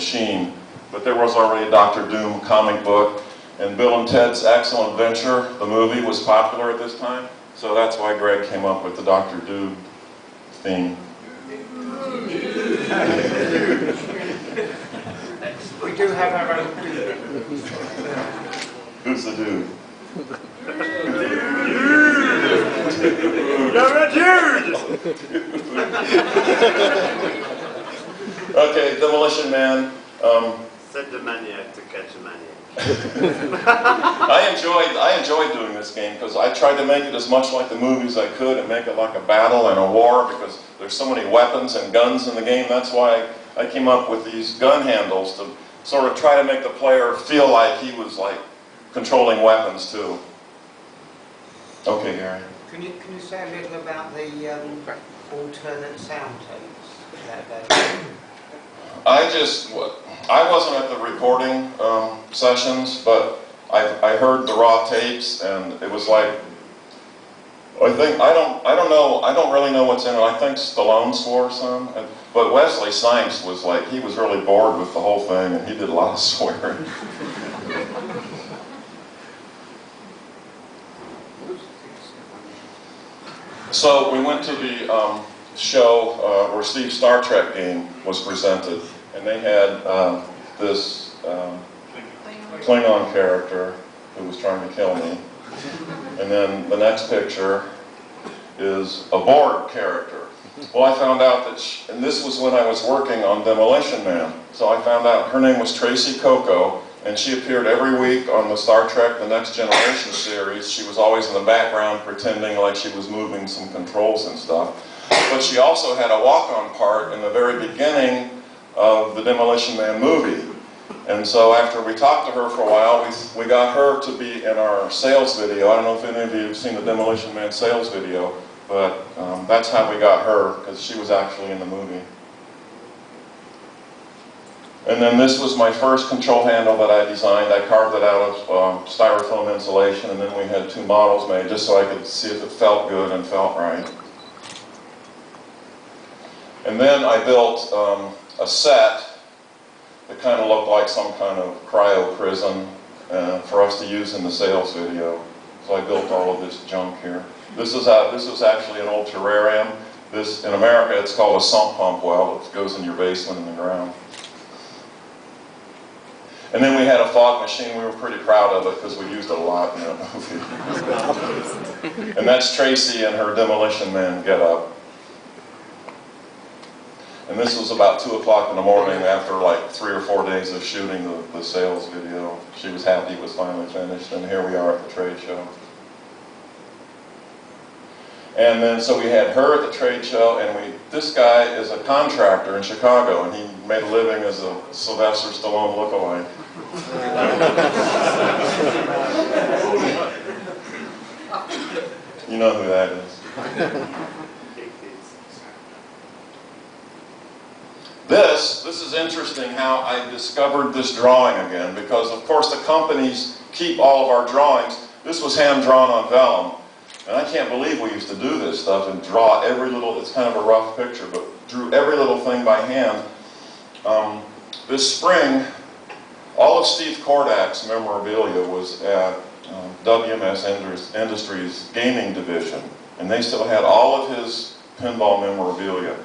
machine. But there was already a Dr. Doom comic book, and Bill and Ted's Excellent Adventure, the movie, was popular at this time. So that's why Greg came up with the Dr. Doom theme. We do have our own dude. Who's the dude? You're a dude! Okay, Demolition Man. Send a maniac to catch a maniac. I enjoyed doing this game because I tried to make it as much like the movies I could and make it like a battle and a war, because there's so many weapons and guns in the game. That's why I came up with these gun handles to sort of try to make the player feel like he was like controlling weapons too. Okay, Gary. Can you say a little about the alternate sound tapes? I wasn't at the recording sessions, but I heard the raw tapes, and it was like, I don't really know what's in it. I think Stallone swore some, but Wesley Snipes was like, he was really bored with the whole thing, and he did a lot of swearing. So we went to the show where Steve's Star Trek game was presented, and they had this Klingon character who was trying to kill me. And then the next picture is a Borg character. Well, I found out that, and this was when I was working on Demolition Man, so I found out her name was Tracy Coco, and she appeared every week on the Star Trek The Next Generation series. She was always in the background pretending like she was moving some controls and stuff. But she also had a walk-on part in the very beginning of the Demolition Man movie. And so after we talked to her for a while, we got her to be in our sales video. I don't know if any of you have seen the Demolition Man sales video, but that's how we got her, because she was actually in the movie. And then this was my first control handle that I designed. I carved it out of styrofoam insulation, and then we had two models made just so I could see if it felt good and felt right. And then I built a set that kind of looked like some kind of cryo prison for us to use in the sales video. So I built all of this junk here. This is actually an old terrarium. This, in America, it's called a sump pump well. It goes in your basement in the ground. And then we had a fog machine. We were pretty proud of it because we used it a lot in that movie. And that's Tracy and her Demolition Man get-up. And this was about 2 o'clock in the morning after like 3 or 4 days of shooting the sales video. She was happy it was finally finished, and here we are at the trade show. And then, so we had her at the trade show, and this guy is a contractor in Chicago, and he made a living as a Sylvester Stallone lookalike. You know who that is. This is interesting how I discovered this drawing again, because of course the companies keep all of our drawings. This was hand drawn on vellum. And I can't believe we used to do this stuff and draw every little, it's kind of a rough picture, but drew every little thing by hand. This spring, all of Steve Kordak's memorabilia was at WMS Industries Gaming Division, and they still had all of his pinball memorabilia.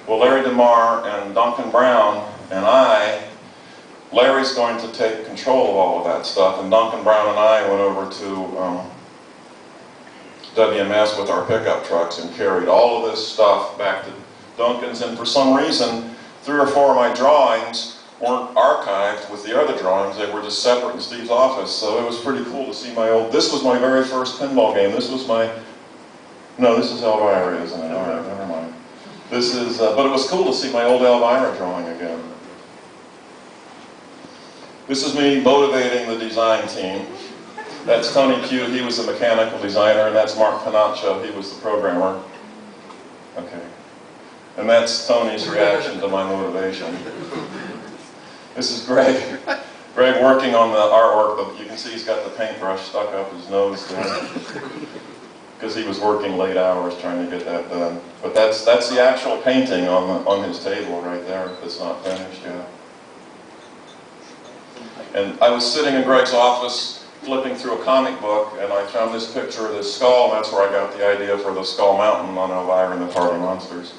Well, Larry DeMar and Duncan Brown and Larry's going to take control of all of that stuff, and Duncan Brown and I went over to WMS with our pickup trucks and carried all of this stuff back to Duncan's, and for some reason 3 or 4 of my drawings weren't archived with the other drawings. They were just separate in Steve's office, so it was pretty cool to see my old, this was my very first pinball game. This was my, no, this is Elvira, isn't it? Alright, never mind. This is, but it was cool to see my old Elvira drawing again. This is me motivating the design team. That's Tony Pugh, he was the mechanical designer, and that's Mark Panaccio, he was the programmer. Okay. And that's Tony's reaction to my motivation. This is Greg. Greg working on the artwork, but you can see he's got the paintbrush stuck up his nose there. Because he was working late hours trying to get that done. But that's the actual painting on his table right there. It's not finished yet. And I was sitting in Greg's office flipping through a comic book, and I found this picture of this skull, and that's where I got the idea for the Skull Mountain on Elvira and the Party Monsters.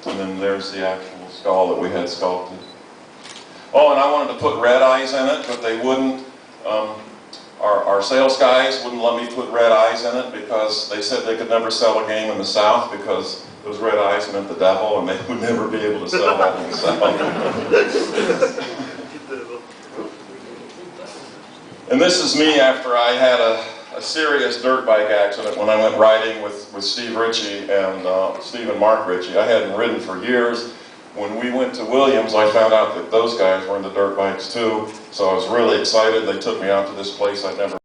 And then there's the actual skull that we had sculpted. Oh, and I wanted to put red eyes in it, but they wouldn't. Our sales guys wouldn't let me put red eyes in it because they said they could never sell a game in the South because those red eyes meant the devil, and they would never be able to sell that in the South. And this is me after I had a serious dirt bike accident when I went riding with Steve Ritchie and Steve and Mark Ritchie. I hadn't ridden for years. When we went to Williams, I found out that those guys were into dirt bikes too, so I was really excited. They took me out to this place I'd never